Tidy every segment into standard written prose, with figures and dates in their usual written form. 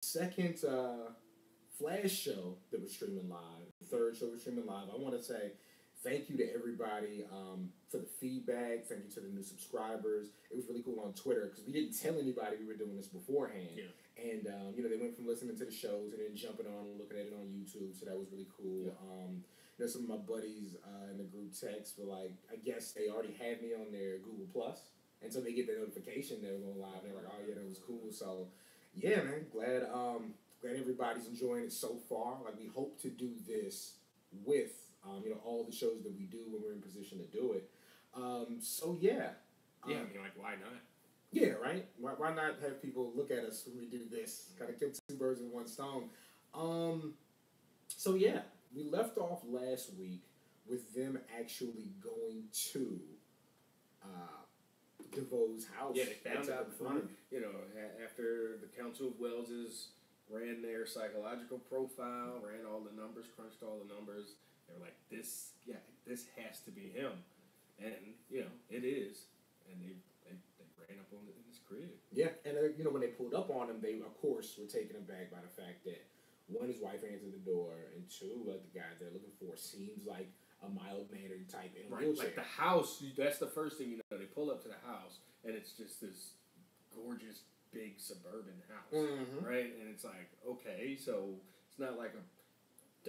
second Flash show that was streaming live, the third show was streaming live. I want to say thank you to everybody for the feedback. Thank you to the new subscribers. It was really cool on Twitter because we didn't tell anybody we were doing this beforehand. Yeah. And, they went from listening to the shows and then jumping on and looking at it on YouTube. So that was really cool. Yeah. Some of my buddies in the group text were like, I guess they already had me on their Google Plus. And so they get the notification they were going live. They're like, oh, yeah, that was cool. So, yeah, man, glad everybody's enjoying it so far. Like, we hope to do this with, all the shows that we do when we're in position to do it. Yeah. Yeah, like, why not? Yeah, right? Why not have people look at us when we do this? Kind of kill two birds with one stone. Yeah, we left off last week with them actually going to DeVoe's house. Yeah, they found out after the Council of Wellses ran their psychological profile, ran all the numbers, crunched all the numbers. They were like, this has to be him. And, it is. And they ran up on it in his crib. Yeah, and, when they pulled up on him, they, of course, were taken aback by the fact that, one, his wife answered the door, and two, the guy they're looking for seems like a mild-mannered type in a wheelchair. Like the house, that's the first thing they pull up to the house, and it's just this gorgeous, big suburban house, right? And it's like, okay, so it's not like a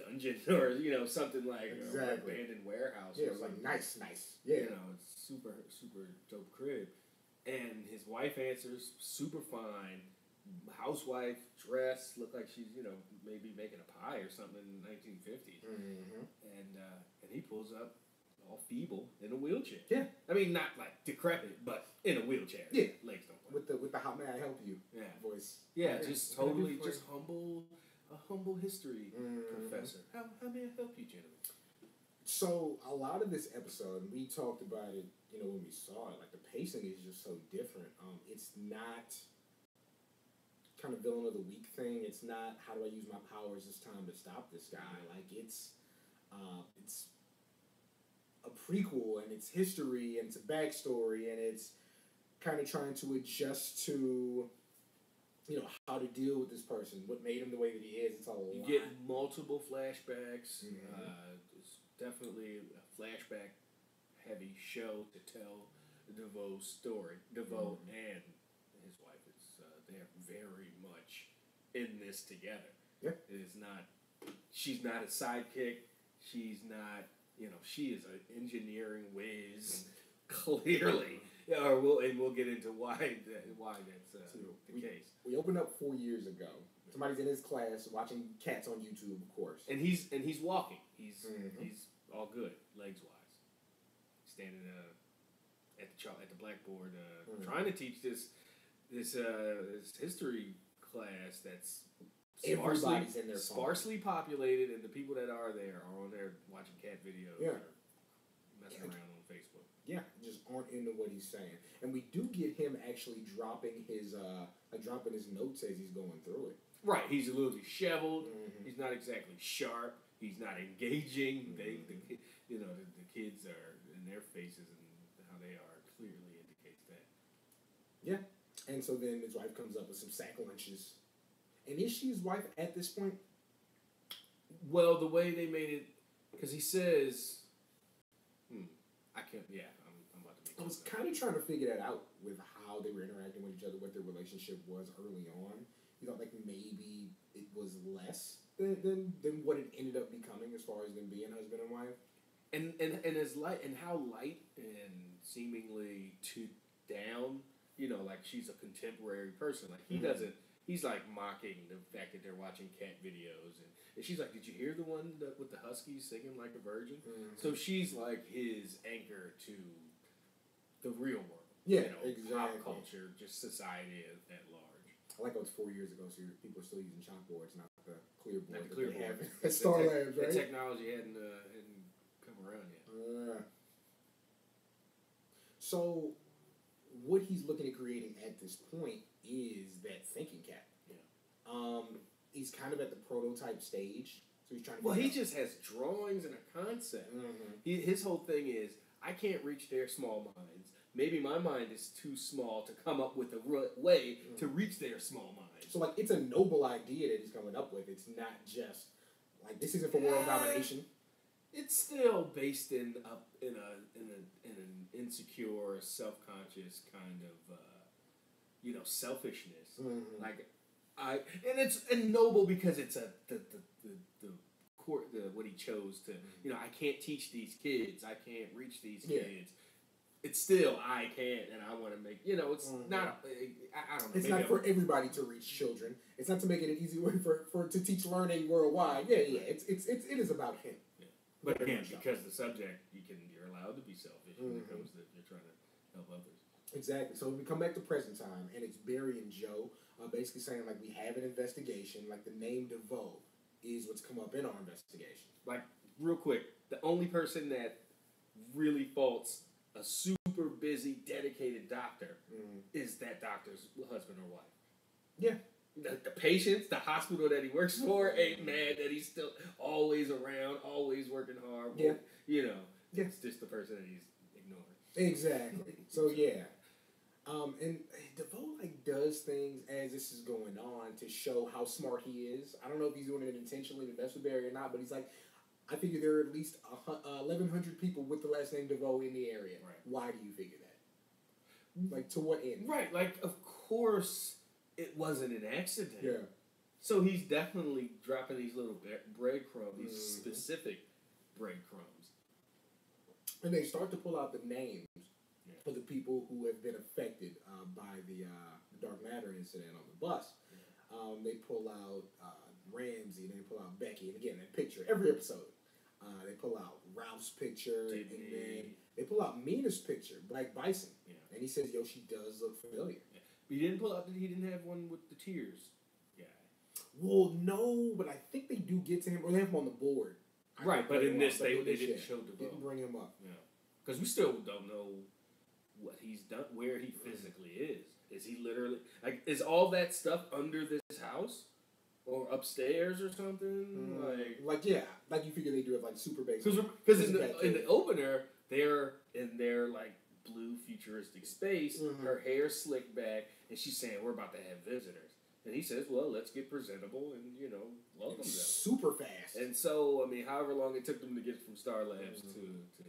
dungeon or, something like an abandoned warehouse. Yeah, it was like nice. Yeah. It's super, super dope crib. And his wife answers, super fine, housewife, dress, looked like she's, maybe making a pie or something in the 1950s. And he pulls up all feeble in a wheelchair. Yeah. I mean, not like decrepit, but in a wheelchair. Yeah. Legs don't work. With the how may I help you voice. Yeah, just totally, just a humble history professor. How may I help you, gentlemen? So, a lot of this episode, we talked about it, when we saw it, like, the pacing is just so different. It's not kind of villain of the week thing. It's not, how do I use my powers this time to stop this guy? Like, it's a prequel, and it's history, and it's a backstory, and it's kind of trying to adjust to, how to deal with this person, what made him the way that he is. It's a lot. You get multiple flashbacks. It's definitely a flashback-heavy show to tell DeVoe's story. DeVoe and his wife, they're very much in this together. Yeah. It is not, she's not a sidekick. She's not, she is an engineering whiz, clearly. We'll get into why that's the case. We opened up 4 years ago. Somebody's in his class watching cats on YouTube, of course. And he's walking. He's all good, legs wise. Standing at the blackboard, trying to teach this history class that's sparsely populated, and the people that are there are on there watching cat videos or messing around on Facebook. Yeah, just aren't into what he's saying. And we do get him actually dropping his notes as he's going through it. Right, he's a little disheveled. He's not exactly sharp. He's not engaging. The kids are in their faces and how they are clearly indicates that. Yeah, and so then his wife comes up with some sack lunches. And is she his wife at this point? Well, the way they made it, because he says, I can't. Yeah, I'm about to make. I was kind of trying to figure that out with how they were interacting with each other, what their relationship was early on. You thought like maybe it was less than what it ended up becoming as far as them being husband and wife. And as light and how light and seemingly to down, like she's a contemporary person. Like he doesn't. He's like mocking the fact that they're watching cat videos, and she's like, "Did you hear the one with the huskies singing like a virgin?" So she's like his anchor to the real world. Yeah, exactly. Pop culture, just society at large. I like how it's 4 years ago, so people are still using chalkboards, not the clear board. Not the clear board. At Star Labs, right? The technology hadn't come around yet. So, what he's looking at creating at this point is that thinking cat. Yeah. He's kind of at the prototype stage, so he's trying to. Well, he just has drawings and a concept. His whole thing is, I can't reach their small minds. Maybe my mind is too small to come up with a way to reach their small minds. So like, it's a noble idea that he's coming up with. It's not just like, this isn't for world domination. It's still based in an insecure, self-conscious kind of selfishness. Mm-hmm. Like and it's noble because it's the what he chose to. I can't teach these kids. I can't reach these kids. It's still I can't, and I want to make it's not. I don't know. It's not for everybody to reach children. It's not to make it an easy way for to teach learning worldwide. Yeah. It is about him. Yeah. But again, because the subject, you're allowed to be selfish when it comes to you're trying to help others. Exactly. So we come back to present time, and it's Barry and Joe basically saying like, we have an investigation. Like, the name DeVoe is what's come up in our investigation. Like, real quick, the only person that really faults a super busy, dedicated doctor is that doctor's husband or wife. Yeah. The patients, the hospital that he works for, ain't mad that he's still always around, always working hard. Yeah. It's just the person that he's ignoring. Exactly. So, yeah. And DeVoe does things as this is going on to show how smart he is. I don't know if he's doing it intentionally to mess with Barry or not, but he's like, I figure there are at least 1,100 people with the last name DeVoe in the area. Right. Why do you figure that? Like, to what end? Right. Like, of course, it wasn't an accident. Yeah. So he's definitely dropping these little breadcrumbs, these specific breadcrumbs. And they start to pull out the names of the people who have been affected by the Dark Matter incident on the bus. Yeah. They pull out Ramsey, they pull out Becky, and again, that picture, every episode. They pull out Ralph's picture, and then they pull out Mina's picture, Black Bison. Yeah. And he says, yo, she does look familiar. Yeah. But he didn't have one with the tears guy. Well, no, but I think they do get to him, or they have him on the board. Right, but in this, they didn't show DeVoe. Didn't bring him up. Yeah. Because we still don't know what he's done, where he physically is. Is he literally, is all that stuff under this house? Or upstairs or something? Like you figure they do have super basic. Because in the opener, they're in their blue futuristic space. Her hair slicked back, and she's saying, "We're about to have visitors." And he says, "Well, let's get presentable and welcome them." Super fast. And so, however long it took them to get from Star Labs to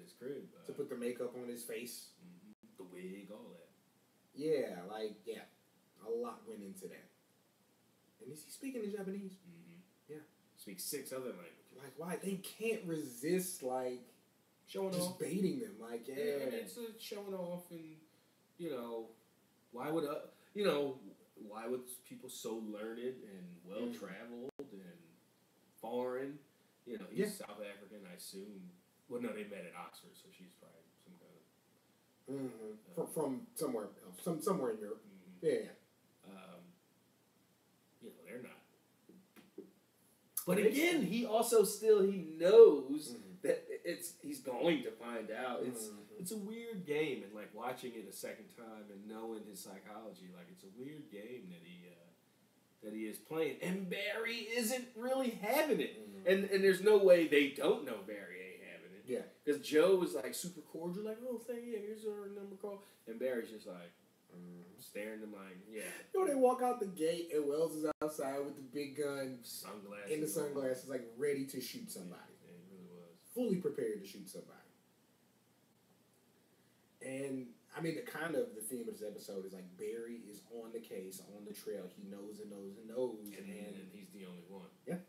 his crib, to put the makeup on his face, the wig, all that. Yeah, a lot went into that. And is he speaking in Japanese? Yeah. Speaks 6 other languages. Why? They can't resist, showing just off. baiting them. And it's showing off, and, why would, why would people so learned and well-traveled and foreign, he's South African, I assume. Well, no, they met at Oxford, so she's probably some kind of... from somewhere else, somewhere in Europe. Yeah. They're not. But again, he also he knows that he's going to find out. It's a weird game, and watching it a second time and knowing his psychology, it's a weird game that he is playing, and Barry isn't really having it. And there's no way they don't know Barry ain't having it. Yeah. Because Joe is super cordial, oh, thank you, here's our number call, and Barry's just staring them they walk out the gate and Wells is outside with the big gun, sunglasses, ready to shoot somebody. Yeah, he really was. Fully prepared to shoot somebody. And the theme of this episode is Barry is on the case, on the trail. He knows and knows and knows, and he's the only one. Yeah.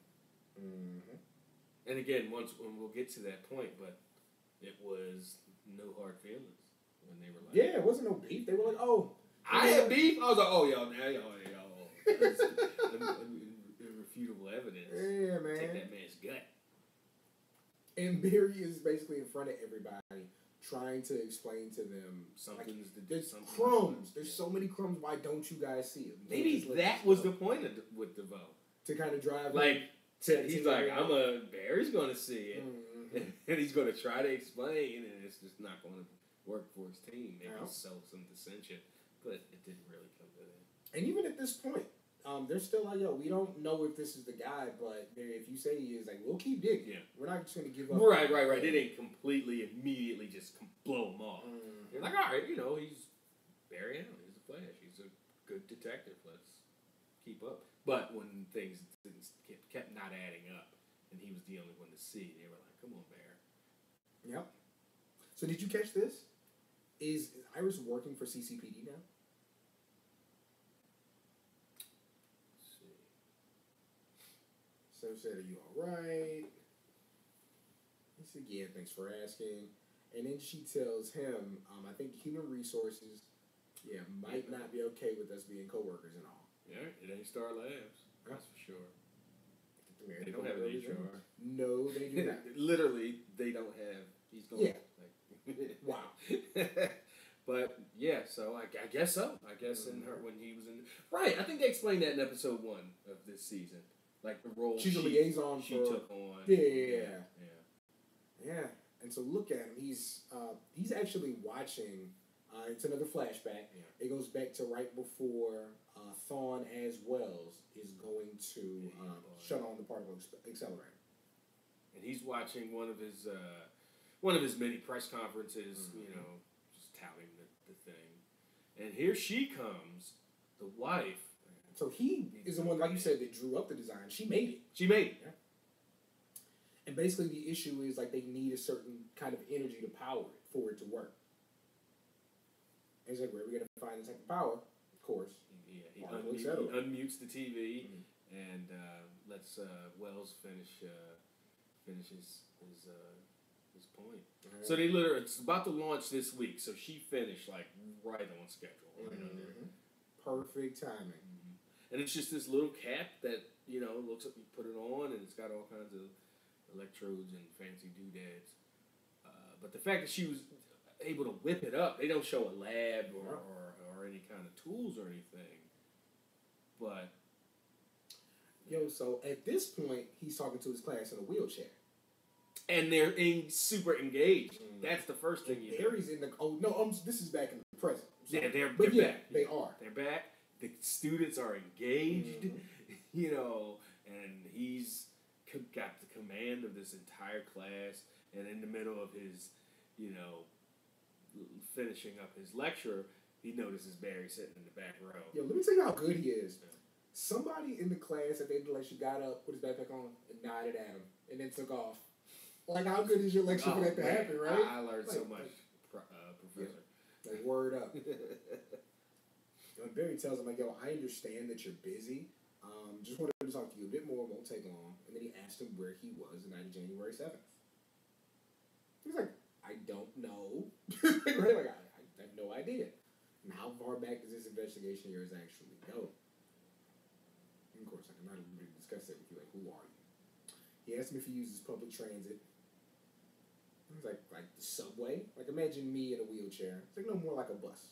And again, when we'll get to that point, but it was no hard feelings when they were yeah, it wasn't no beef. They were oh. I had beef. I was oh, y'all. Irrefutable evidence. Yeah, man. Take that man's gut. And Barry is basically in front of everybody, trying to explain to them there's crumbs. There's so many crumbs. Why don't you guys see it? Maybe that was the point with DeVoe. To kind of drive. He's Barry's going to see it, and he's going to try to explain, and it's just not going to work for his team. Maybe sow some dissension. But it didn't really come to that. And even at this point, they're still we don't know if this is the guy, but if you say he is, we'll keep digging. Yeah. We're not just going to give up. Right. They didn't completely, immediately just blow him off. They're all right, he's Barry Allen. He's a Flash. He's a good detective. Let's keep up. But when things kept not adding up, and he was the only one to see, they were like, "Come on, Bear." Yep. So did you catch this? Is Iris working for CCPD now? Let's see. So said, "Are you all right?" He said, "Yeah, thanks for asking." And then she tells him, "I think human resources, might not be okay with us being coworkers and all." Yeah, it ain't Star Labs. That's for sure. They don't have an HR. No, they do not. Literally, they don't have. He's going. Yeah. Like, Wow. But yeah, so I guess so. I guess in her when he was in right. I think they explained that in episode 1 of this season, like the role she's a liaison she for, took on. Yeah. And so look at him. He's actually watching. It's another flashback. Yeah. It goes back to right before Thawne as Wells is going to shut on the particle accelerator. And he's watching one of his many press conferences. Mm-hmm. You know, just touting the thing. And here she comes, the wife. So he is the one, like you said, that drew up the design. She made it. Yeah. And basically the issue is like they need a certain kind of energy to power it for it to work. And he's like, where are we going to find this type of power? Of course. He unmutes the TV and lets Wells finish his point. Right. So they literally, it's about to launch this week. So she finished like right on schedule. Right on there. Perfect timing. And it's just this little cap that, looks up, you put it on, and it's got all kinds of electrodes and fancy doodads. But the fact that she was able to whip it up, they don't show a lab or any kind of tools or anything. But so at this point, he's talking to his class in a wheelchair. And they're super engaged. That's the first thing you know. Barry's in the... Oh, no, this is back in the present. Yeah, they're back. They are. They're back. The students are engaged, and he's got the command of this entire class, and in the middle of his, finishing up his lecture, he notices Barry sitting in the back row. Yo, let me tell you how good he is. Somebody in the class at the end of the lecture got up, put his backpack on, and nodded at him, and then took off. Like, how good is your lecture for that to happen, right? I learned so much, Professor. Yeah. Like, word up. When Barry tells him, like, yo, I understand that you're busy. Just wanted to talk to you a bit more. Won't take long. And then he asked him where he was the night of January 7th. He's like, I don't know. Right? Like, I have no idea. And how far back does this investigation of yours actually go? And of course, I'm not even going to discuss that with you. Like, who are you? He asked him if he uses public transit. He's like the subway? Like, imagine me in a wheelchair. It's like, no, more like a bus.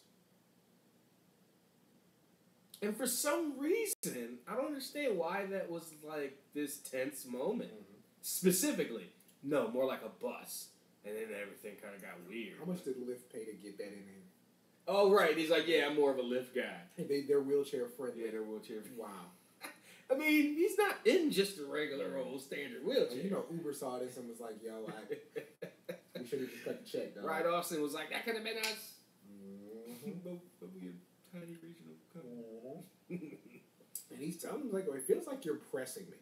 And for some reason, I don't understand why that was like this tense moment. Specifically, no, more like a bus. And then everything kind of got weird. How much did Lyft pay to get that in there? Oh, right. He's like, yeah, I'm more of a Lyft guy. They're wheelchair friendly. Yeah, they're wheelchair friendly. Wow. I mean, he's not in just a regular old standard wheelchair. Uber saw this and was like, yo, we should have just cut the check, dog. Right, Austin was like, that could have been us. But we a tiny regional company. And he's telling him, like, oh, it feels like you're pressing me.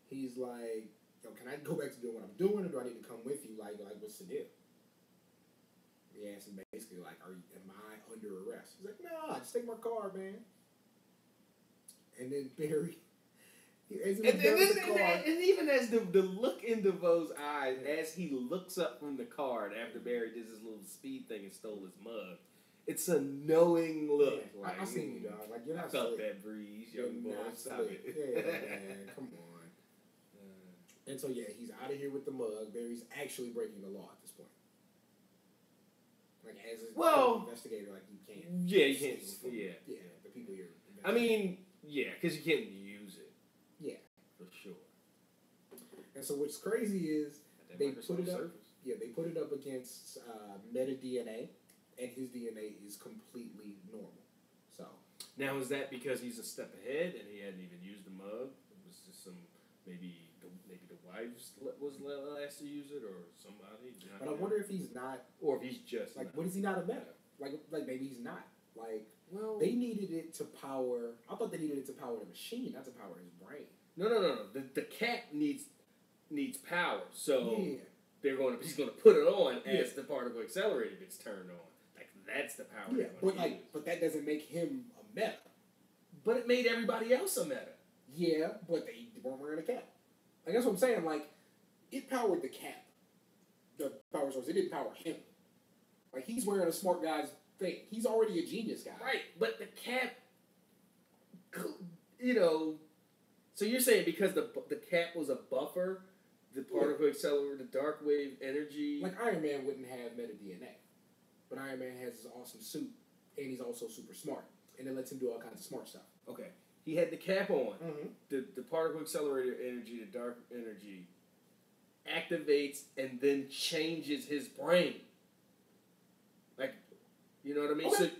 He's like, yo, can I go back to doing what I'm doing, or do I need to come with you? Like what's the deal? He asked him basically, like, am I under arrest? He's like, nah, just take my car, man. And then Barry, and even as the look in DeVoe's eyes, as he looks up from the car, and after Barry does his little speed thing and stole his mug, it's a knowing look. Yeah, like, I seen you, dog. Like, you're not I felt slick. that breeze, young boy. Stop it. Yeah, man, come on. And so, yeah, he's out of here with the mug. Barry's actually breaking the law at this point. Like, as an investigator, like, you can't. Yeah, you can't. Yeah, the people here. I mean, yeah, because you can't use it. Yeah. For sure. And so what's crazy is they put it up. Surface. Yeah, they put it up against metadNA, and his DNA is completely normal. So now is that because he's a step ahead and he hadn't even used the mug? It was just some maybe the wife was last to use it or somebody. But I wonder if he's not, or if he's just like, not. what is he not a meta? Like maybe he's not. Like, well, they needed it to power. I thought they needed it to power the machine, not to power his brain. No. The cap needs power, so Yeah. he's gonna put it on as the particle accelerator gets turned on. Like that's the power. Yeah, but that doesn't make him a meta. But it made everybody else a meta. Yeah, but they weren't wearing a cap. Like that's what I'm saying. Like, it powered the cap, the power source. It didn't power him. Like, he's wearing a smart guy's thing. He's already a genius guy. Right, but the cap, you know. So you're saying because the cap was a buffer, the particle accelerator, the dark wave energy. Like Iron Man wouldn't have meta DNA, but Iron Man has this awesome suit, and he's also super smart, and it lets him do all kinds of smart stuff. Okay, he had the cap on. Mm-hmm. The particle accelerator energy, the dark energy, activates and then changes his brain. Like, you know what I mean? Okay.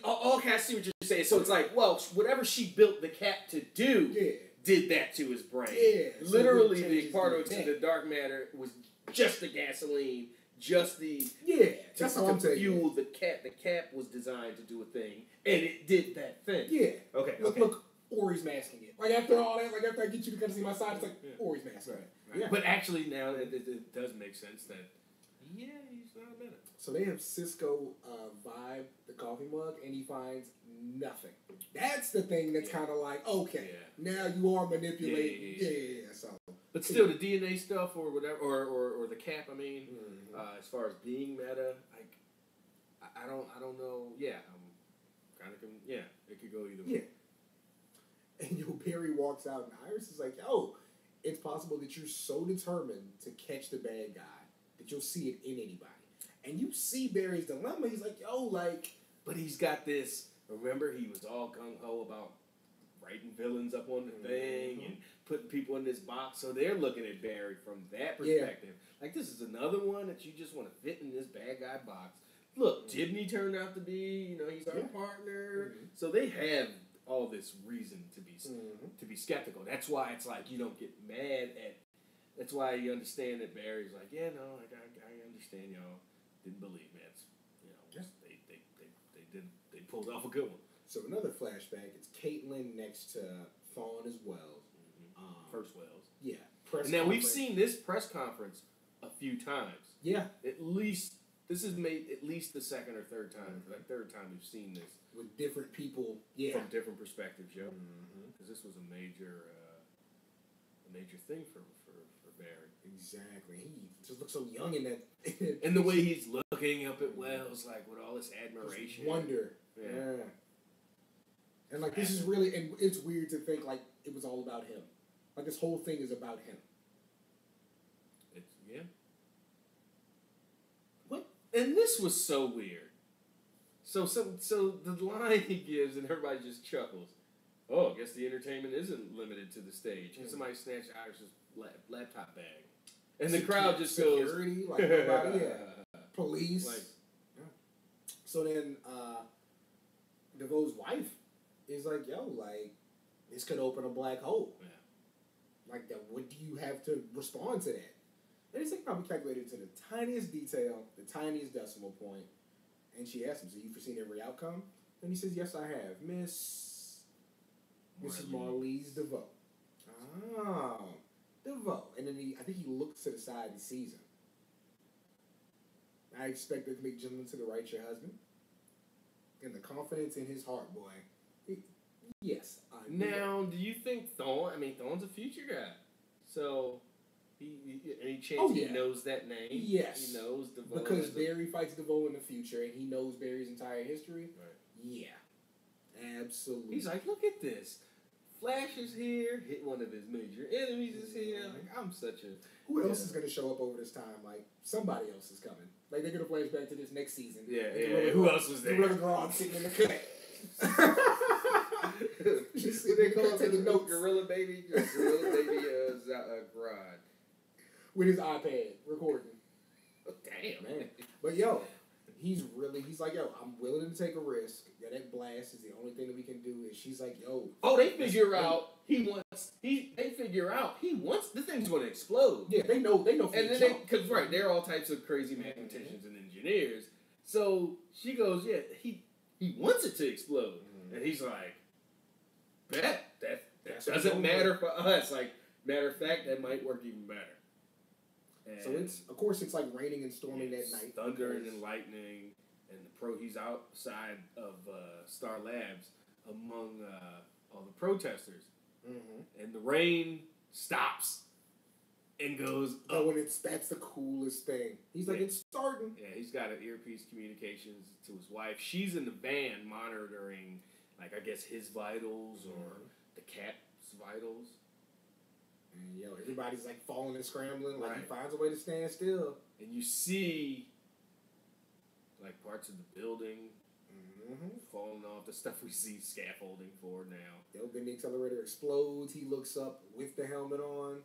Okay, I see what you're saying. So it's like, well, whatever she built the cap to do did that to his brain. Yeah. Literally, the particle to the dark matter was just the gasoline, just the that's how I'm saying. Fuel the cap. The cap was designed to do a thing, and it did that thing. Yeah. Okay. Look, Ori's masking it. Like after all that, like after I get you to come see my side, it's like Ori's masking it. Right. Yeah. But actually, now it does make sense that he's not a meta. So they have Cisco vibe the coffee mug, and he finds nothing. That's the thing that's kind of like, okay, now you are manipulating. Yeah. So, but still, the DNA stuff or whatever, or the cap. I mean, as far as being meta, like I don't know. Yeah, I'm kind of it could go either way. Yeah. And Barry walks out, and Iris is like, "Yo, it's possible that you're so determined to catch the bad guy that you'll see it in anybody." And you see Barry's dilemma. He's like, "Yo, like," but he's got this. Remember, he was all gung ho about writing villains up on the thing and putting people in this box. So they're looking at Barry from that perspective. Like, this is another one that you just want to fit in this bad guy box. Look, Tibney turned out to be, he's our partner. So they have all this reason to be skeptical. That's why it's like you don't get mad at. That's why you understand that Barry's like, I understand y'all didn't believe me. They pulled off a good one. So another flashback. It's Caitlin next to Thawne as well. First Wells. Yeah. And now we've seen this press conference a few times. Yeah. At least this is made at least the second or third time. Like third time we've seen this with different people. From different perspectives, yo. Because this was a major thing for Barry. Exactly. He just looks so young in that. And the way he's looking up at Wells, like with all this admiration, wonder. Yeah. And like this is really, and it's weird to think like it was all about him. Like this whole thing is about him. What? And this was so weird. So the line he gives, and everybody just chuckles. Oh, I guess the entertainment isn't limited to the stage. And somebody snatched Iris's laptop bag, and the crowd just security, goes, like nobody, police. Like, So then, DeVoe's wife is like, "Yo, like this could open a black hole. Like that. What do you have to respond to that?" And he's like, "Probably calculated to the tiniest detail, the tiniest decimal point." And she asks him, "So you've foreseen every outcome?" And he says, "Yes, I have, Mrs. Marlise DeVoe." Oh, DeVoe. And then I think he looks to the side and sees him. I expect it to make gentlemen to the right your husband. And the confidence in his heart, boy. Yes. Now, do you think Thawne's a future guy. So, any chance he knows that name? Yes. He knows DeVoe. Because Barry fights DeVoe in the future, and he knows Barry's entire history. Right. Yeah. Absolutely. He's like, look at this. Flash is here. Hit one of his major enemies is here. Like, I'm such a... Who else is going to show up over this time? Like, somebody else is coming. Like, they're going to flash back to this next season. Yeah. Who else was there? The Gorilla sitting in the cut. They call him the Gorilla Baby. Gorilla Baby Grodd. With his iPad, recording. Oh, damn, man. But, he's like, yo, I'm willing to take a risk. Yeah, that blast is the only thing that we can do. And she's like, yo. Oh, they figure out he wants the thing's going to explode. Yeah, they know. And then because they're all types of crazy mathematicians and engineers. So she goes, yeah, he wants it to explode. And he's like, bet. That doesn't matter for us. Like, matter of fact, that might work even better. And so of course, it's like raining and storming that night. Thundering and lightning. And he's outside of Star Labs among all the protesters. And the rain stops and goes up. Oh, and that's the coolest thing. He's like, it's starting. Yeah, he's got an earpiece communications to his wife. She's in the van monitoring, like, I guess his vitals or the cat's vitals. And everybody's like falling and scrambling. Like he finds a way to stand still. And you see, like, parts of the building falling off. The stuff we see scaffolding for now. Then the accelerator explodes. He looks up with the helmet on.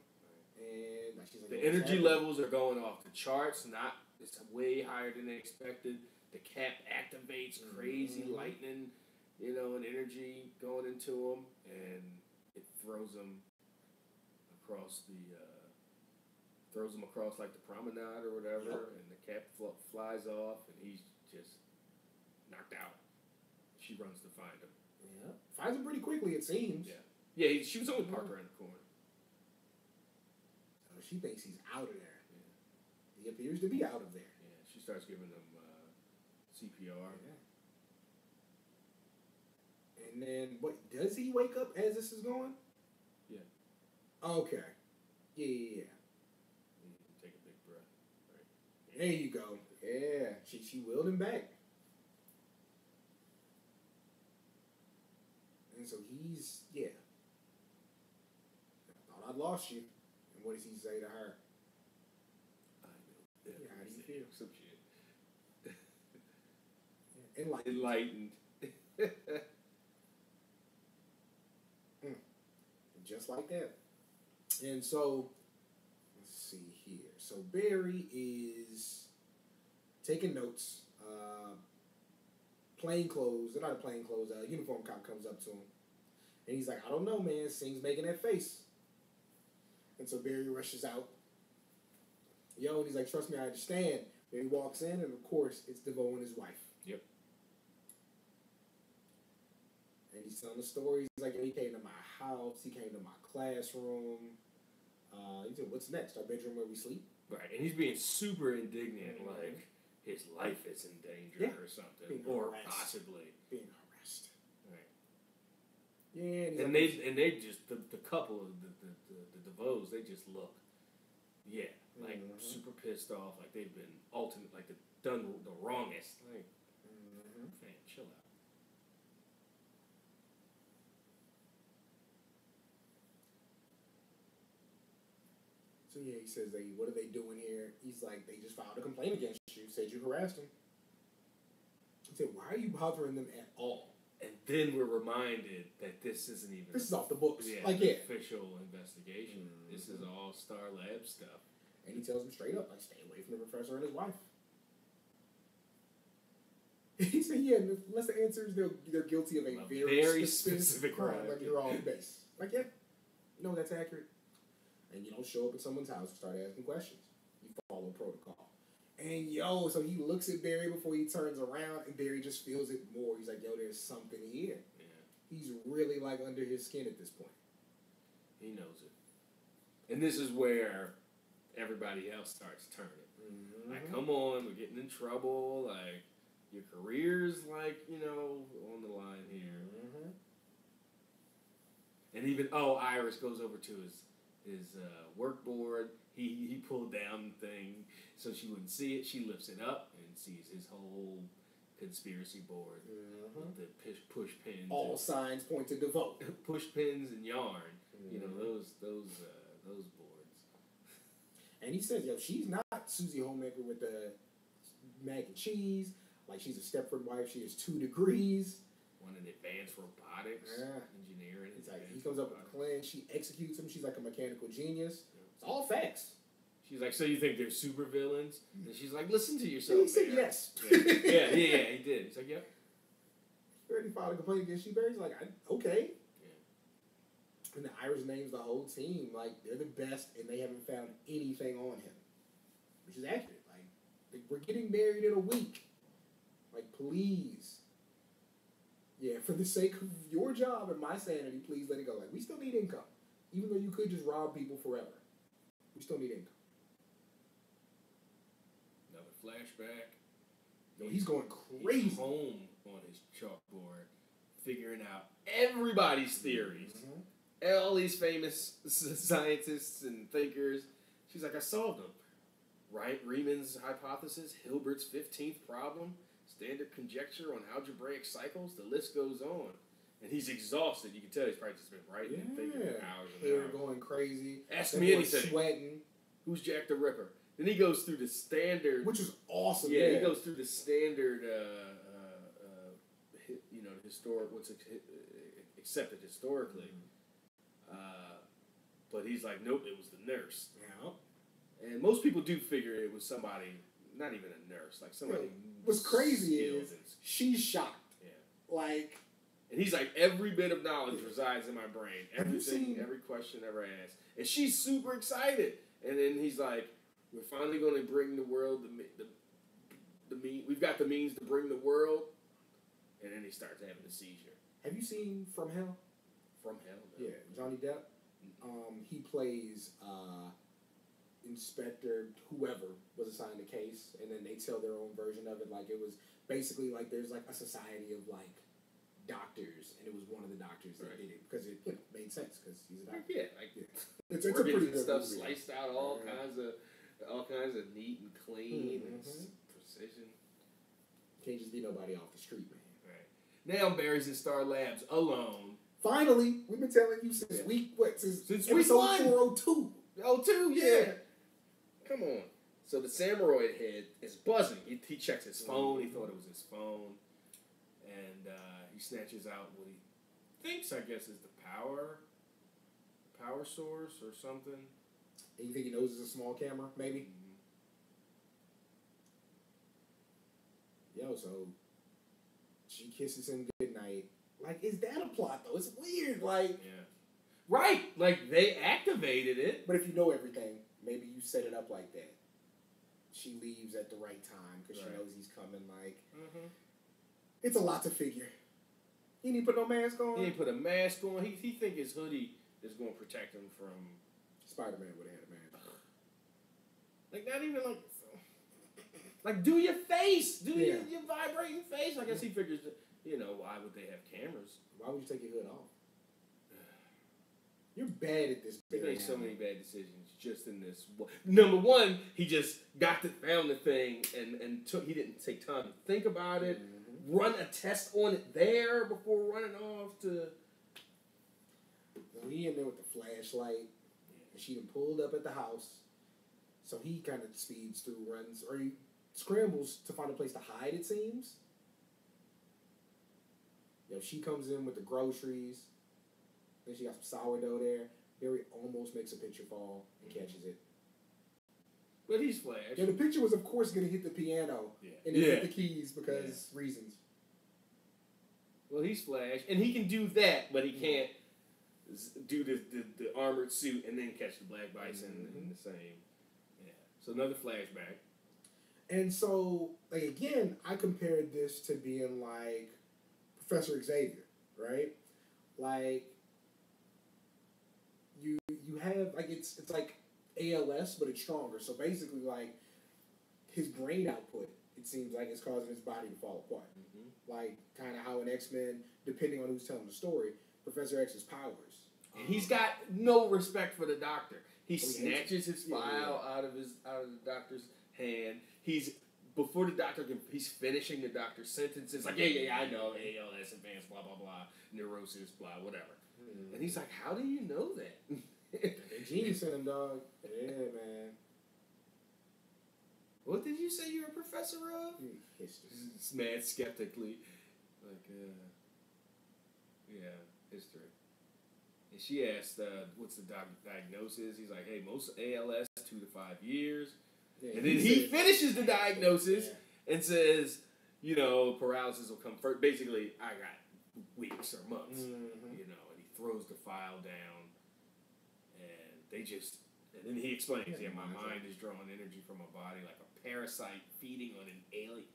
And she's like, the energy levels are going off the charts. It's way higher than they expected. The cap activates crazy lightning, and energy going into him, and it throws him across like the promenade or whatever, and the cap flies off, and he's just knocked out. She runs to find him. Yeah, finds him pretty quickly, it seems. Yeah. She was only parked around the corner. She thinks he's out of there. Yeah. He appears to be out of there. Yeah, she starts giving him CPR. Yeah. And then, does he wake up as this is going? Yeah. Okay. Yeah. Take a big breath. Right. There you go. Yeah. She willed him back. And so he's, I thought I'd lost you. And what does he say to her? I know. Yeah, how do you feel? Some shit. Enlightened. Just like that. And so, let's see here. So Barry is taking notes. Not a plainclothes, uniform cop comes up to him. And he's like, I don't know, man. Sing's making that face. And so Barry rushes out. And he's like, trust me, I understand. Barry walks in, and of course, it's DeVoe and his wife. Yep. And he's telling the story. He's like, he came to my house. He came to my classroom. He said, what's next? Our bedroom where we sleep? Right. And he's being super indignant, like his life is in danger or something. Or possibly. Being harassed. Right. Yeah. And they just, the couple of the DeVoes, they just look, like super pissed off, like they've been like they've done the wrongest. Like, man, chill out. So he says, what are they doing here? He's like, they just filed a complaint against you, said you harassed them. He said, why are you bothering them at all? And then we're reminded that this isn't even... This is off the books. Official investigation. This is all Star Lab stuff. And he tells him straight up, stay away from the professor and his wife. He said, unless the answer is they're guilty of a very specific crime. Like, you're off base. No, that's accurate. And you don't show up at someone's house and start asking questions. You follow protocol. And so he looks at Barry before he turns around, and Barry just feels it more. He's like, there's something here. Yeah. He's really under his skin at this point. He knows it. And this is where everybody else starts turning. Like, come on, we're getting in trouble. Like, your career's on the line here. And even Iris goes over to his work board. He pulled down the thing so she wouldn't see it. She lifts it up and sees his whole conspiracy board with the push pins. All signs point to DeVoe. Push pins and yarn. Those boards. And he says, she's not Susie Homemaker with the mac and cheese. Like, she's a Stepford wife. She has 2 degrees. One in advanced robotics, engineering. He comes up with a plan. She executes him. She's like a mechanical genius. It's all facts. She's like, so you think they're super villains? And she's like, listen to yourself. He said yes. Yeah, he did. He's like, yep. He already filed a complaint against you, Barry's like, okay. Yeah. And the Irish names the whole team. Like, they're the best, and they haven't found anything on him. Which is accurate. Like, we're getting married in a week. Like, please. Yeah, for the sake of your job and my sanity, please let it go. Like, we still need income. Even though you could just rob people forever. We still need income. Another flashback. Yo, he's going crazy. He's home on his chalkboard, figuring out everybody's theories. Mm-hmm. All these famous scientists and thinkers. She's like, I solved them. Right? Riemann's hypothesis, Hilbert's 15th problem, standard conjecture on algebraic cycles, the list goes on. And he's exhausted. You can tell he's probably just been writing and thinking for hours and hair hours. Going crazy. Ask me anything. Sweating. Who's Jack the Ripper? Then he goes through the standard, which is awesome. Yeah, he goes through the standard, historic. What's accepted historically. Mm-hmm. But he's like, nope, it was the nurse. Yeah. And most people do figure it was somebody, not even a nurse, like somebody. What's crazy is she's shocked. Yeah. Like. And he's like, every bit of knowledge resides in my brain. Everything, every question ever asked. And she's super excited. And then he's like, we're finally going to bring the world, we've got the means to bring the world. And then he starts having a seizure. Have you seen From Hell? From Hell? No. Yeah, Johnny Depp. He plays Inspector whoever was assigned a case. And then they tell their own version of it. Like, it was basically like there's like a society of like doctors, and it was one of the doctors that did it because it made sense because he's a doctor. Yeah, it's a pretty good stuff movie. Sliced out all kinds of neat and clean and precision. Can't just be nobody off the street, man. Right. Now Barry's in Star Labs alone. Finally, we've been telling you since week since week 402. 02, yeah. Come on. So the Samuroid head is buzzing. He checks his phone. He thought it was his phone. And he snatches out what he thinks, I guess, is the power source or something. And you think he knows it's a small camera, maybe? Mm-hmm. Yo, so she kisses him goodnight. Like, is that a plot, though? It's weird, like... Yeah. Right! Like, they activated it. But if you know everything, maybe you set it up like that. She leaves at the right time because she knows he's coming, like... Mm-hmm. It's a lot to figure. He didn't put no mask on. He didn't put a mask on. He think his hoodie is going to protect him from... Spider-Man would have had a mask. Like, not even like... Like, do your face! Do your vibrating face! I guess he figures, why would they have cameras? Why would you take your hood off? You're bad at this. He made so many bad decisions just in this. Number one, he just found the thing and he didn't take time to think about it. Mm-hmm. Run a test on it there before running off to... Well, he in there with the flashlight, and she done pulled up at the house. So he kind of speeds through, runs, or he scrambles to find a place to hide, it seems. She comes in with the groceries. Then she got some sourdough there. Barry almost makes a picture fall and catches it. But he's Flash. Yeah, the picture was, of course, going to hit the piano. Yeah. And it hit the keys because reasons. Well, he's Flash. And he can do that, but he can't do the armored suit and then catch the Black Bison in the same. Yeah. So another flashback. And so, like, again, I compared this to being like Professor Xavier, right? Like, you have, like, it's like ALS, but it's stronger. So basically, like, his brain output, it seems like, is causing his body to fall apart. Mm-hmm. Like, kind of how in X-Men, depending on who's telling the story, Professor X's powers. He's got no respect for the doctor. He snatches his file out of the doctor's hand. Before the doctor he's finishing the doctor's sentences, like, yeah, I know, ALS, advanced, blah, blah, blah, neurosis, blah, whatever. Mm. And he's like, how do you know that? Genius in him, dog. Yeah, man. What did you say you're a professor of? History. Mad skeptically. Like, history. And she asked, what's the diagnosis? He's like, hey, most ALS, 2 to 5 years. Yeah, and then he finishes the diagnosis and says, paralysis will come first. Basically, I got weeks or months, and he throws the file down, and they just And then he explains, my mind is drawing energy from my body like a parasite feeding on an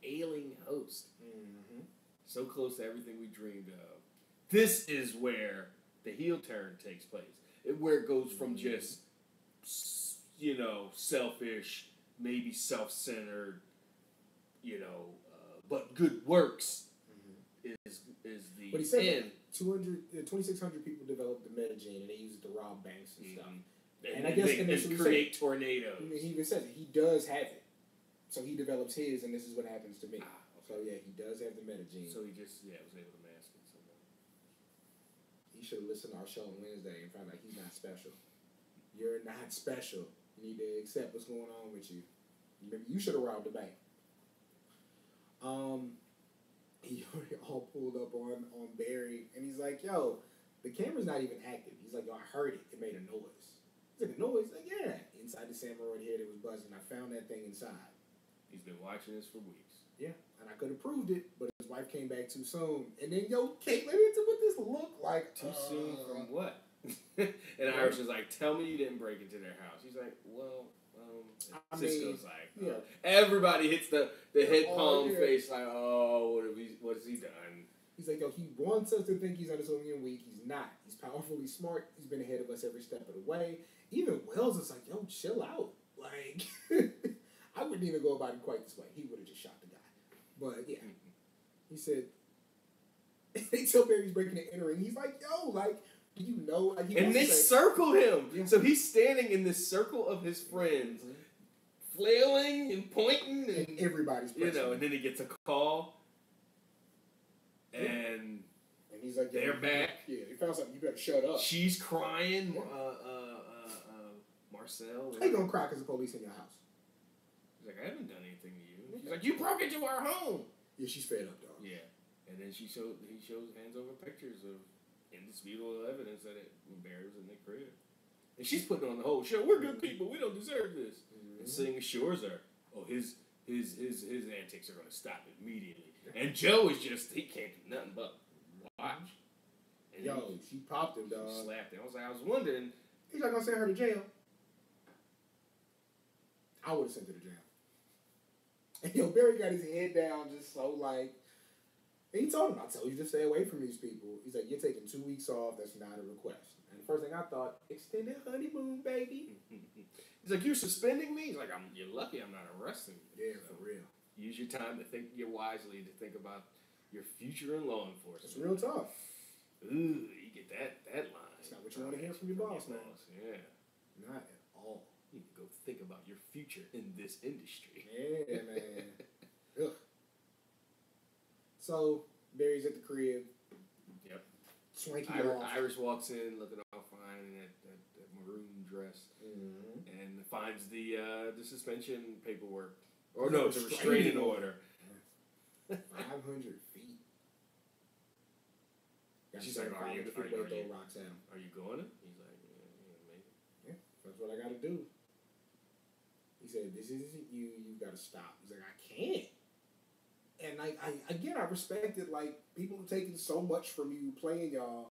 ailing host. Mm-hmm. So close to everything we dreamed of. This is where the heel turn takes place. Where it goes from just, selfish, maybe self-centered, but good works is the But he said end. 2,600 people developed the metagene, and they use it to rob banks and stuff. And I guess initially create tornadoes. He even says it. He does have it. So he develops his, and this is what happens to me. Okay. So yeah, he does have the metagene. So he just was able to mask it somehow. He should have listened to our show on Wednesday and found out he's not special. You're not special. You need to accept what's going on with you. Maybe you should have robbed the bank. He all pulled up on Barry, and he's like, "Yo, the camera's not even active." He's like, "Yo, I heard it. It made a noise." He's like, "A noise?" Like, yeah. Inside the Samuroid head, it was buzzing. I found that thing inside. He's been watching this for weeks. Yeah, and I could have proved it, but his wife came back too soon. And then, Caitlin, into what this looked like. Too soon from what? And Iris was like, "Tell me you didn't break into their house." He's like, "Well, Cisco's like, everybody hits the head palm face like, oh, what has he done?" He's like, he wants us to think he's unassuming and weak. He's not. He's powerfully smart. He's been ahead of us every step of the way. Even Wells is like, chill out. Like, I wouldn't even go about it quite this way. He would have just shot the guy. But yeah, he said, they tell Barry's breaking and entering. He's like, do you know? Like, and they circled him. Yeah. So he's standing in this circle of his friends, flailing and pointing. And everybody's pressing. And then he gets a call. And he's like, they're back. Yeah, he found something. You better shut up. She's crying. Marcel. How you gonna cry because the police in your house? He's like, I haven't done anything to you. She's like, you broke into our home. Yeah, she's fed up, dog. Yeah, and then he hands over pictures of indisputable evidence that Barry was in the crib, and she's putting on the whole show. We're good people. We don't deserve this. And Singh assures her, his antics are gonna stop immediately. And Joe is he can't do nothing but watch. And she popped him, dog. She slapped him. I was wondering. He's not gonna send her to jail. I would have sent her to jail. And Barry got his head down just so like. And he told him, I told you to stay away from these people. He's like, you're taking 2 weeks off. That's not a request. And the first thing I thought, extended honeymoon, baby. He's like, you're suspending me? He's like, you're lucky I'm not arresting you. Yeah, for real. Use your time to think wisely, to think about your future in law enforcement. It's real tough. Ooh, you get that line. That's not what you want to hear from your boss, man. Yeah. Not at all. You can go think about your future in this industry. Yeah, man. Ugh. So, Barry's at the crib. Yep. Swanky Iris walks in looking all fine in that maroon dress. Mm-hmm. And finds the suspension paperwork. Or no, it's a restraining order. 500 feet. She's like, are you throw rocks at him. Are you going? He's like, yeah, maybe. Yeah, that's what I got to do. He said, this isn't you. You've got to stop. He's like, I can't. And I respect it. Like, people have taken so much from you playing y'all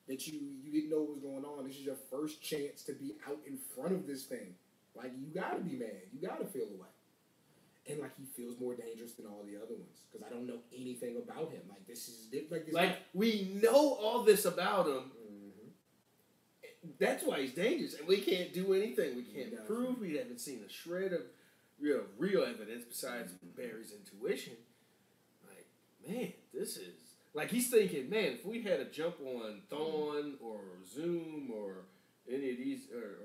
that you didn't know what was going on. This is your first chance to be out in front of this thing. Like, you got to be mad. You got to feel away. And, like, he feels more dangerous than all the other ones. Because I don't know anything about him. Like, this is... we know all this about him. Mm-hmm. That's why he's dangerous. And we can't do anything. We can't prove. We haven't seen a shred of real evidence besides Barry's intuition. Like, man, this is... Like, he's thinking, man, if we had a jump on Thawne or Zoom or any of these... Or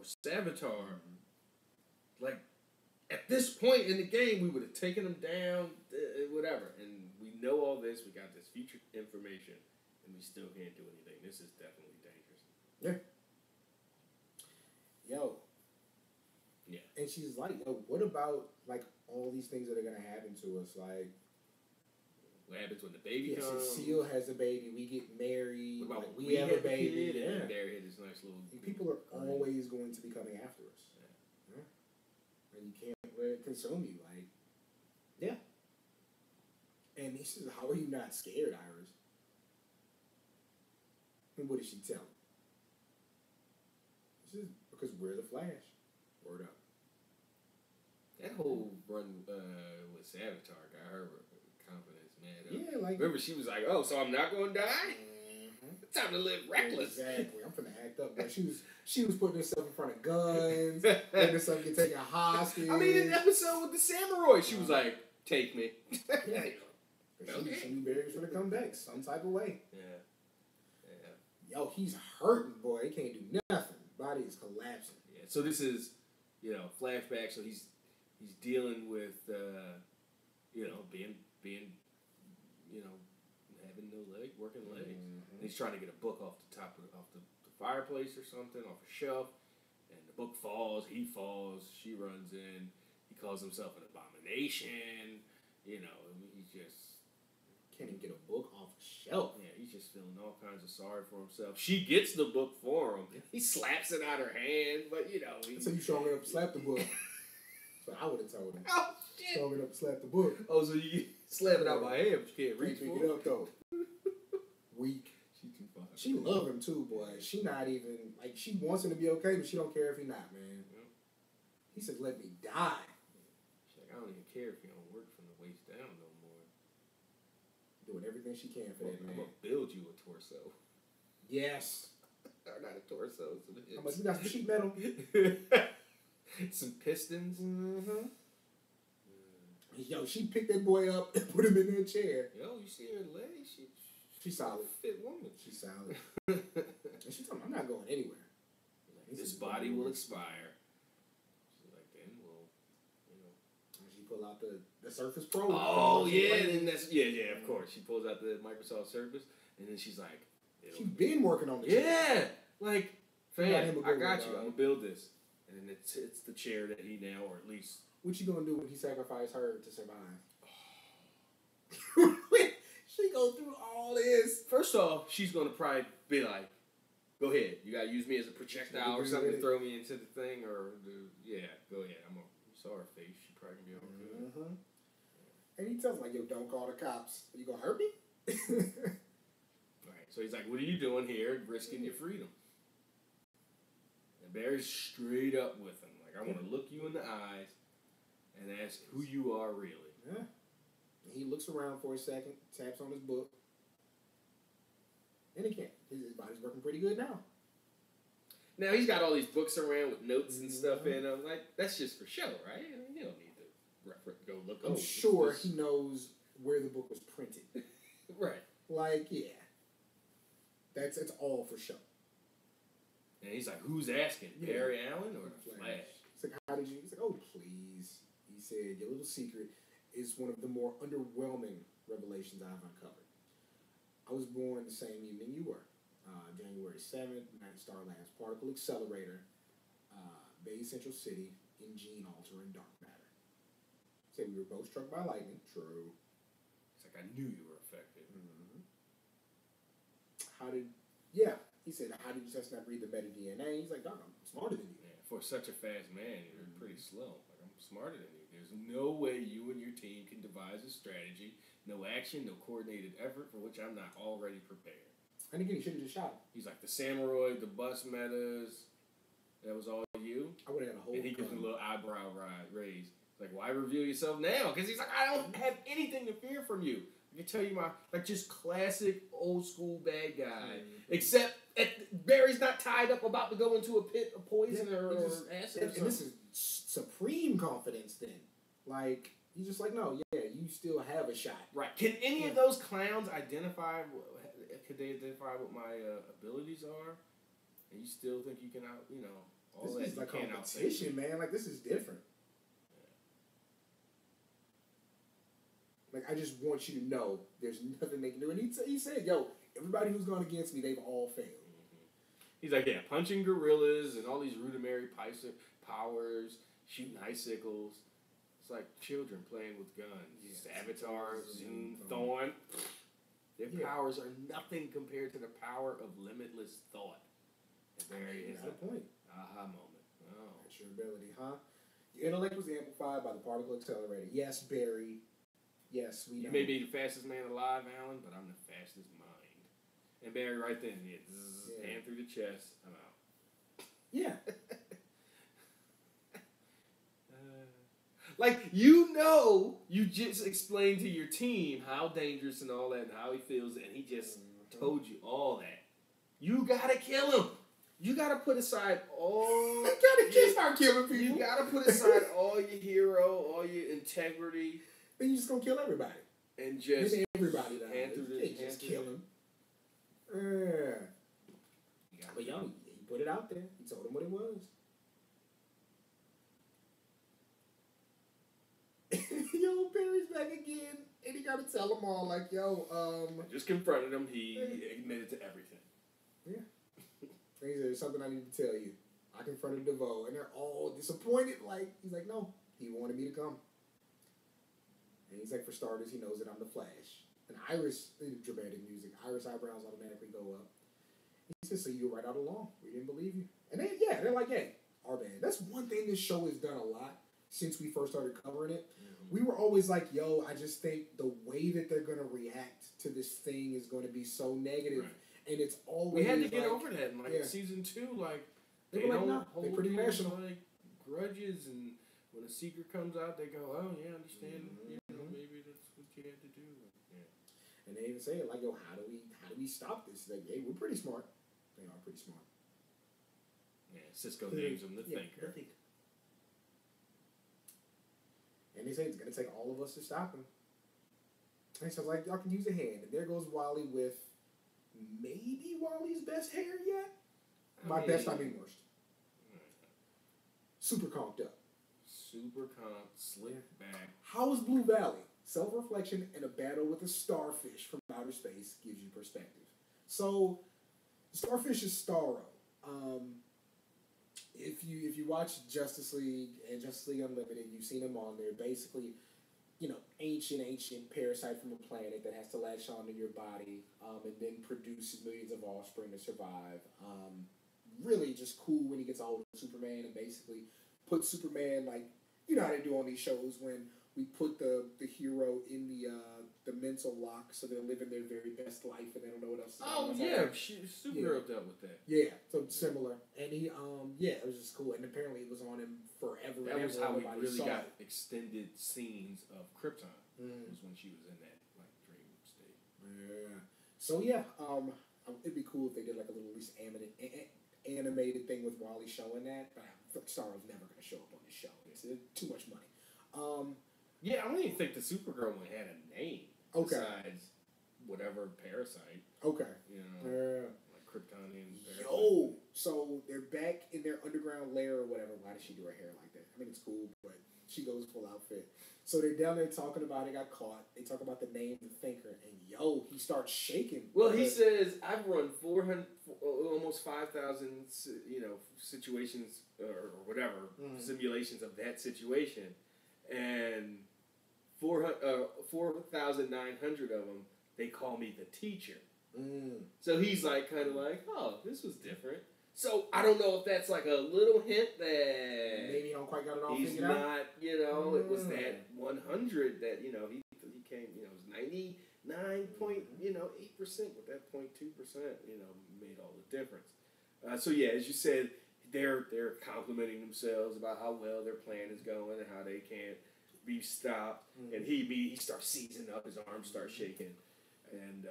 Savitar... Like, at this point in the game, we would have taken them down, whatever. And we know all this. We got this future information, and we still can't do anything. This is definitely dangerous. Yeah. Yeah. And she's like, what about, like, all these things that are going to happen to us? Like, what happens when the baby comes? Seal has a baby. We get married. What about like, we have a baby. Kid, and Barry had this nice little... And people are always going to be coming after us. And you can't let it consume you, like, yeah. And he says, how are you not scared, Iris? And what did she tell him? This is because we're the Flash. Word up. That whole run with Savitar got her confidence, man. Yeah, like remember she was like, "Oh, so I'm not gonna die? It's time to live reckless." Exactly. I'm finna act up, but she was putting herself in front of guns, letting herself get taken hostage. I mean, in the episode with the samurai, she was like, "Take me." Yeah. She knew Barry was gonna come back some type of way. Yeah. Yo, he's hurting, boy. He can't do nothing. Body is collapsing. Yeah. So this is, flashback. So he's dealing with, being, having no leg, working legs. And he's trying to get a book off the fireplace or something, off a shelf. And the book falls. He falls. She runs in. He calls himself an abomination. He's just can't even get a book off a shelf. Yeah, he's just feeling all kinds of sorry for himself. She gets the book for him. He slaps it out her hand, but So you strong enough to slap the book. That's what I would have told him. Oh shit! Strong enough to slap the book. Oh, so you slap it out my hand, but you can't reach for it up though. Weak. She too far. She love him too, boy. She not even she wants him to be okay, but she don't care if he not, man. Yeah. He said, "Let me die." She's like, "I don't even care if you don't work from the waist down no more." Doing everything she can for that man. I'm gonna build you a torso. Yes. Or not a torso. How much? You got some sheet metal. Some pistons. Mm-hmm. Yo, she picked that boy up and put him in that chair. Yo, you see her legs? She's solid. Fit woman. She's solid. And she told him, "I'm not going anywhere. This body will expire." She's like, "Then we'll, And she pull out the Surface Pro. Oh yeah, and that's of course. She pulls out the Microsoft Surface, and then she's like, "She's been working on the chair. Like, fam, I got you. I'm gonna build this." And then it's the chair that he now, or at least. What you gonna do when he sacrificed her to survive? She go through all this. First off, she's gonna probably be like, "Go ahead. You gotta use me as a projectile or something to throw me into the thing, or go ahead. You saw her face. She probably gonna be all good." Mm-hmm. And he tells him like, "Yo, don't call the cops. Are you gonna hurt me?" Right. So he's like, "What are you doing here, risking your freedom?" And Barry's straight up with him. Like, "I want to look you in the eyes and ask who you are really." Yeah. And he looks around for a second, taps on his book, and he can't. His body's working pretty good now. Now he's got all these books around with notes and stuff in them. Like, that's just for show, right? I mean, you don't need to go look. I'm sure he knows where the book was printed. Right. Like, yeah. It's all for show. And he's like, "Who's asking? Yeah. Barry Allen or the Flash?" He's like, "How did you?" He's like, "Oh, please." He said, "Your little secret is one of the more underwhelming revelations I've uncovered. I was born the same evening you were. January 7th, Night Star Labs Particle Accelerator, Bay Central City, in gene altering dark matter. Say we were both struck by lightning. True. It's like, I knew you were affected." Mm-hmm. He said, "How did you just not read the meta DNA?" He's like, "Dog, I'm smarter than you." Yeah, for such a fast man, you're pretty slow. Like, I'm smarter than you. There's no way you and your team can devise a strategy, no action, no coordinated effort for which I'm not already prepared. And again, he should have just shot him. He's like, "The samurai, the bus metas, that was all you?" I would have had a whole. And he gives him a little eyebrow raise. Like, "Why reveal yourself now?" Because he's like, "I don't have anything to fear from you. I can tell you just classic old school bad guy. Except Barry's not tied up about to go into a pit of poison or acid. And this is supreme confidence then. Like, he's just like, "No, yeah, you still have a shot." Right. Can any of those clowns identify, could they identify what my abilities are? And you still think you can all this that is like can't competition, man. Like, this is different. Like, I just want you to know there's nothing they can do. And he said, "Yo, everybody who's gone against me, they've all failed." Mm-hmm. He's like, "Yeah, punching gorillas and all these rudimentary powers, shooting icicles. It's like children playing with guns. Avatar, Zoom, Thorn. Their powers are nothing compared to the power of limitless thought." And Barry is a point. Aha moment. Oh. That's your ability, huh? Your intellect was amplified by the particle accelerator. Yes, Barry. Yes, we know. You may be the fastest man alive, Alan, but I'm the fastest mind. And Barry right then, hand through the chest, I'm out. Yeah. Like, you just explained to your team how dangerous and all that and how he feels, and he just told you all that. You gotta kill him. You gotta put aside all... You can't start killing people. You gotta put aside all your hero, all your integrity. Then you just gonna kill everybody. And just... Maybe everybody down. You can't just kill him. But yo, he put it out there. He told him what it was. Yo, Perry's back again, and he gotta tell them all, like, yo, I just confronted him. He admitted to everything. Yeah. He said, there's something I need to tell you. I confronted DeVoe, and they're all disappointed. Like, he's like, no, he wanted me to come. And he's like, for starters, he knows that I'm the Flash. And Iris, dramatic music, Iris eyebrows automatically go up. He says, so you were right all along. We didn't believe you. And they're like, hey, our bad. That's one thing this show has done a lot since we first started covering it. Mm-hmm. We were always like, yo, I just think the way that they're going to react to this thing is going to be so negative. Right. And it's always we had to get over that in season 2. Like they were like, don't no, they're pretty rational. Like grudges, and when a secret comes out, they go, oh yeah, I understand. Mm-hmm. You know, maybe that's what you had to do. Yeah. And they even say it like, yo, how do we stop this? Like, hey, we're pretty smart. They are pretty smart. Yeah, Cisco names him the Thinker. And they say it's gonna take all of us to stop him. And so like, y'all can use a hand. And there goes Wally with maybe Wally's best hair yet. By best, I mean worst. Super conked up. Super conked, slick back. How is Blue Valley? Self-reflection and a battle with a starfish from outer space gives you perspective. So, starfish is Starro. If you watch Justice League and Justice League Unlimited, you've seen him on there. Basically, ancient parasite from a planet that has to latch onto your body and then produce millions of offspring to survive. Really just cool when he gets a hold of Superman and basically put Superman, like, you know how they do on these shows when we put the hero in the mental lock so they're living their very best life and they don't know what else to do. Oh, yeah. Supergirl dealt with that. Yeah, so similar. And he, it was just cool. And apparently it was on him forever. That was how we really got extended scenes of Krypton. Was when she was in that, like, dream state. Yeah. So, yeah, it'd be cool if they did, like, a little, at least animated thing with Wally showing that. But Starro's never going to show up on this show. It's too much money. Yeah, I don't even think the Supergirl one had a name. Okay. Besides whatever parasite. Okay. Like Kryptonian parasite. Yo! So they're back in their underground lair or whatever. Why does she do her hair like that? I mean, it's cool, but she goes full outfit. So they're down there talking about it, got caught. They talk about the name of the Thinker, and he starts shaking. Well, he says, I've run almost 5,000, situations or whatever, simulations of that situation, and 4,900 of them, they call me the teacher. So he's like, kind of like, oh, this was different. So I don't know if that's like a little hint that maybe he don't quite got it all figured out. He's not, it was that 100 that, he came, it was 99.8% with that 0.2%, made all the difference. So yeah, as you said, they're complimenting themselves about how well their plan is going and how they can't be stopped. And he starts seizing up, his arms start shaking, and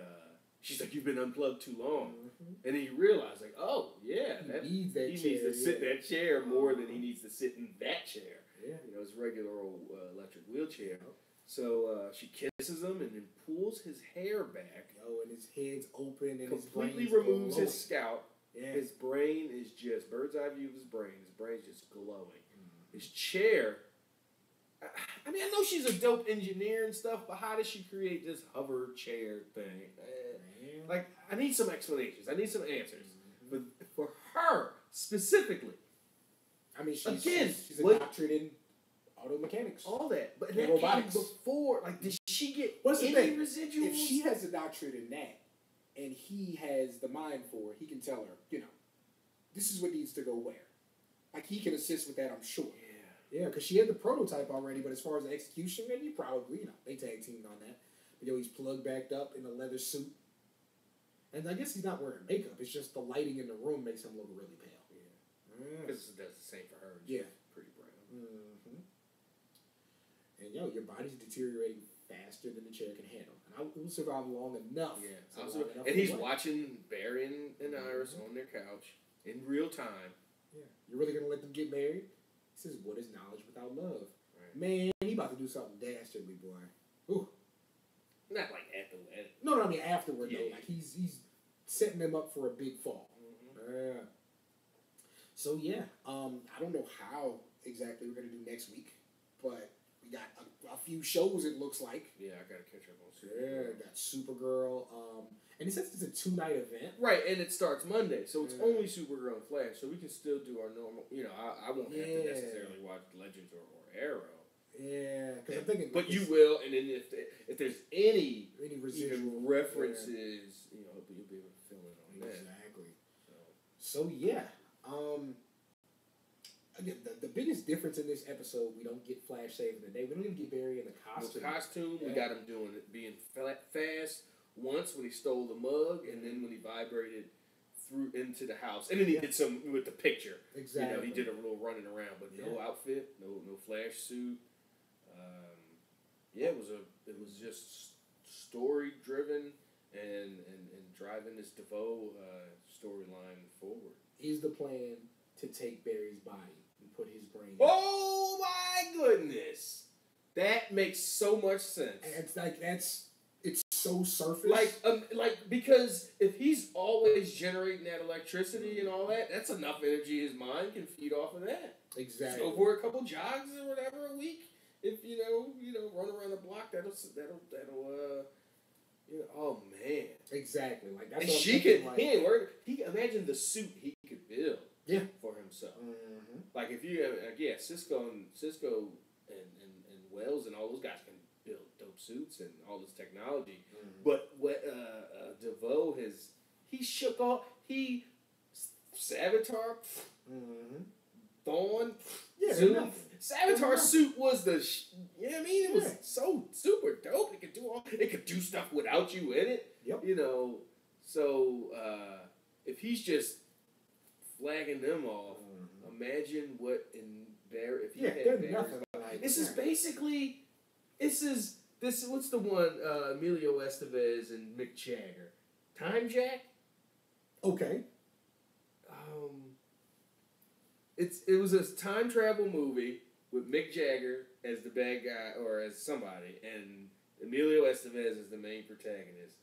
she's like, "You've been unplugged too long." And then you realize, like, oh yeah, he needs to sit in that chair more than he needs to sit in that chair. Yeah, his regular old electric wheelchair. So she kisses him and then pulls his hair back. And his head's open and completely his removes his scalp. Yeah. His brain is just bird's eye view of his brain. His brain's just glowing. His chair. I mean, I know she's a dope engineer and stuff, but how does she create this hover chair thing? Like, I need some explanations. I need some answers. But for her specifically, I mean, she's a doctorate in auto mechanics, all that, but that robotics came before. Like, did she get any residuals? If she has a doctorate in that, and he has the mind for it, he can tell her, this is what needs to go where. Like, he can assist with that, I'm sure. Yeah, because she had the prototype already, but as far as the execution, then you probably, they tag teamed on that. But he's plugged backed up in a leather suit. And I guess he's not wearing makeup. It's just the lighting in the room makes him look really pale. Because it does the same for her. Yeah. Pretty brown. Mm-hmm. And your body's deteriorating faster than the chair can handle. And I will survive long enough. Yeah. And he's watching Barry and Iris on their couch in real time. Yeah. You're really gonna let them get married? He says, "What is knowledge without love?" Right. Man, he about to do something dastardly, boy. Ooh. Not like at the wedding. No, I mean afterward Yeah. though. Like he's setting them up for a big fall. Yeah. So yeah, I don't know how exactly we're gonna do next week, but we got a few shows. It looks like. Yeah, I gotta catch up on Supergirl. Yeah, got Supergirl. And it says it's a 2-night event. Right, and it starts Monday, so it's only Supergirl and Flash. So we can still do our normal. I won't have to necessarily watch Legends or Arrow. Yeah, because I'm thinking. But you will, and then if there's any residual references, you'll be able to fill in on that. Exactly. So yeah. Again, the biggest difference in this episode, we don't get Flash saving the day. We don't even get Barry in the costume. We got him being fast once when he stole the mug, and then when he vibrated through into the house, and then he did some with the picture. Exactly. He did a little running around, but no outfit, no Flash suit. It was just story driven and driving this DeVoe storyline forward. Is the plan to take Barry's body and put his brain? Oh my goodness, that makes so much sense. And it's so surface. Because if he's always generating that electricity and all that, that's enough energy his mind can feed off of that. Exactly. Just go for a couple jogs or whatever a week. If run around the block, that'll oh man. Exactly. Like that's. And what she could. He ain't worried. He imagine the suit he could build. Yeah. For himself. Mm-hmm. Like if you Cisco and Wells and all those guys can build dope suits and all this technology. Mm-hmm. But what DeVoe Savitar, Thorn, Savitar's suit was it was so super dope. It could do stuff without you in it. Yep. So if he's just flagging them off, imagine what in there if he had nothing like this is basically what's the one Emilio Estevez and Mick Jagger, Time Jack. Okay. It was a time travel movie with Mick Jagger as the bad guy or as somebody, and Emilio Estevez is the main protagonist.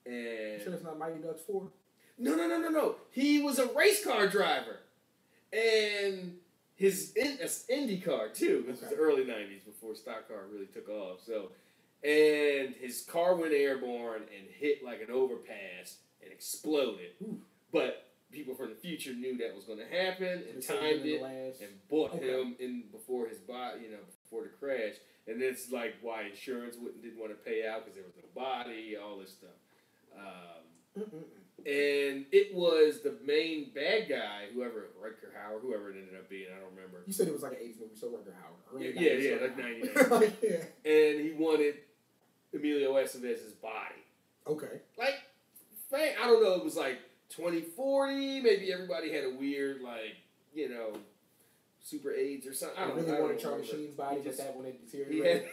And sure it's not Mighty Ducks 4? No. He was a race car driver, and his IndyCar too. This was the early '90s before stock car really took off. So, and his car went airborne and hit like an overpass and exploded. Ooh. But people from the future knew that was going to happen and timed it and bought him in before his body, before the crash. And it's like why insurance didn't want to pay out because there was no body, all this stuff. And it was the main bad guy, Rutger Hauer, whoever it ended up being, I don't remember. You said it was like an 80s movie, so Rutger Hauer. Yeah, like 99. And he wanted Emilio Estevez's body. Okay. Like, I don't know, it was like 2040, maybe everybody had a weird, super AIDS or something. I don't know. Wanted Charlie Sheen's body, just that when it deteriorated.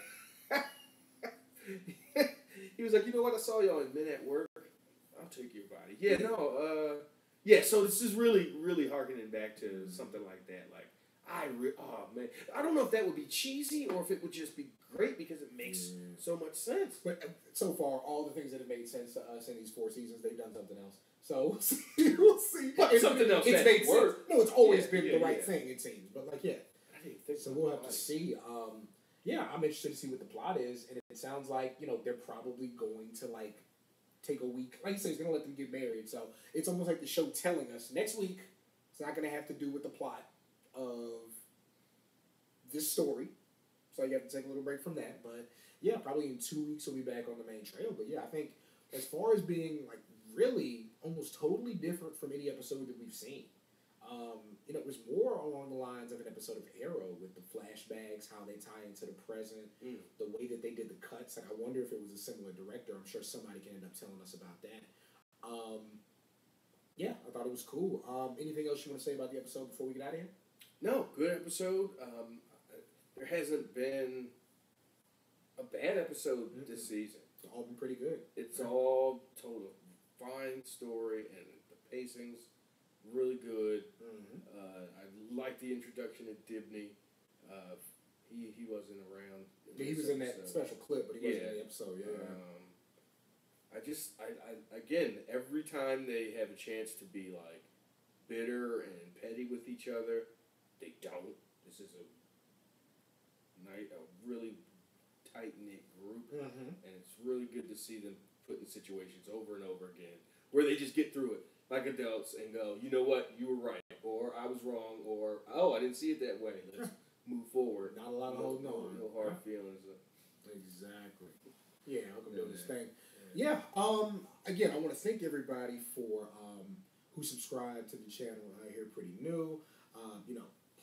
He was like, you know what, I saw y'all in Men at Work. I'll take your body. So this is really, really harkening back to something like that. Like, I don't know if that would be cheesy or if it would just be great because it makes so much sense. But so far, all the things that have made sense to us in these 4 seasons, they've done something else. So we'll see. But something else it's made sense. No, it's always been the right thing, it seems. But I didn't think so. We'll have to see. I'm interested to see what the plot is, and it sounds like they're probably going to take a week. Like you said, he's going to let them get married. So it's almost like the show telling us next week it's not going to have to do with the plot of this story. So you have to take a little break from that. But yeah, probably in 2 weeks we'll be back on the main trail. But yeah, I think as far as being really almost totally different from any episode that we've seen. It was more along the lines of an episode of Arrow with the flashbacks, how they tie into the present, the way that they did the cuts. I wonder if it was a similar director. I'm sure somebody can end up telling us about that. Yeah, I thought it was cool. Anything else you want to say about the episode before we get out of here? No, good episode. There hasn't been a bad episode this season. It's all been pretty good. It's all told a fine story, and the pacing's really good. I like the introduction of Dibney. He wasn't around. Yeah, he was in that special clip, but he wasn't in the episode. Again, every time they have a chance to be like bitter and petty with each other, they don't. This is a really tight knit group, and it's really good to see them put in situations over and over again where they just get through it like adults and go, you know what, you were right, or I was wrong, or oh, I didn't see it that way. Let's move forward. Not a lot of holding on. No hard feelings. Exactly. Yeah, I'm doing this thing. Yeah. Again, I want to thank everybody for who subscribed to the channel here, pretty new.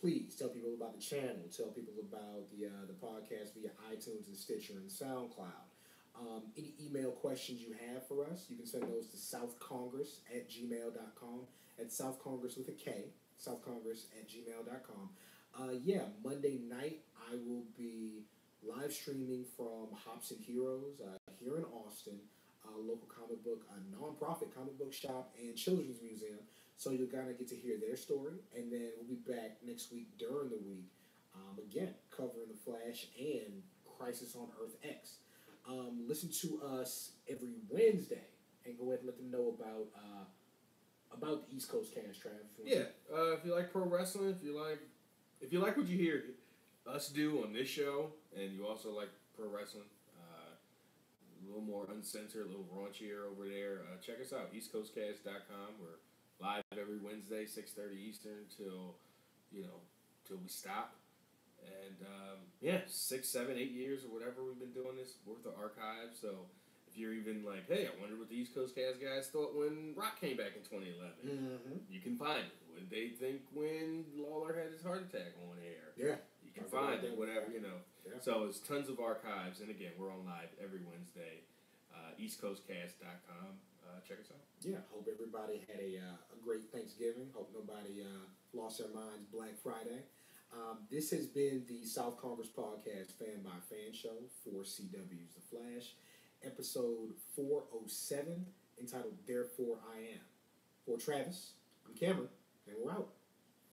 Please tell people about the channel. Tell people about the podcast via iTunes and Stitcher and SoundCloud. Any email questions you have for us, you can send those to southcongress@gmail.com. That's Southcongress with a K. Southcongress@gmail.com. Monday night I will be live streaming from Hops and Heroes here in Austin, a local comic book, a non-profit comic book shop and children's museum. So you're going to get to hear their story. And then we'll be back next week during the week, again, covering The Flash and Crisis on Earth X. Listen to us every Wednesday and go ahead and let them know about the East Coast cast, Trav. If you like pro wrestling, if you like what you hear us do on this show, and you also like pro wrestling, a little more uncensored, a little raunchier over there, check us out, eastcoastcast.com. We're live every Wednesday, 6:30 Eastern till we stop. And 6, 7, 8 years or whatever we've been doing this worth of archives. So if you're even like, hey, I wonder what the East Coast Cast guys thought when Rock came back in 2011. You can find it. What did they think when Lawler had his heart attack on air? Yeah. You can find it, whatever, Yeah. So it's tons of archives. And again, we're on live every Wednesday. eastcoastcast.com. Check us out. Yeah, hope everybody had a great Thanksgiving. Hope nobody lost their minds Black Friday. This has been the South Congress Podcast Fan by Fan Show for CW's The Flash, episode 407, entitled Therefore I Am. For Travis, I'm Cameron, and we're out.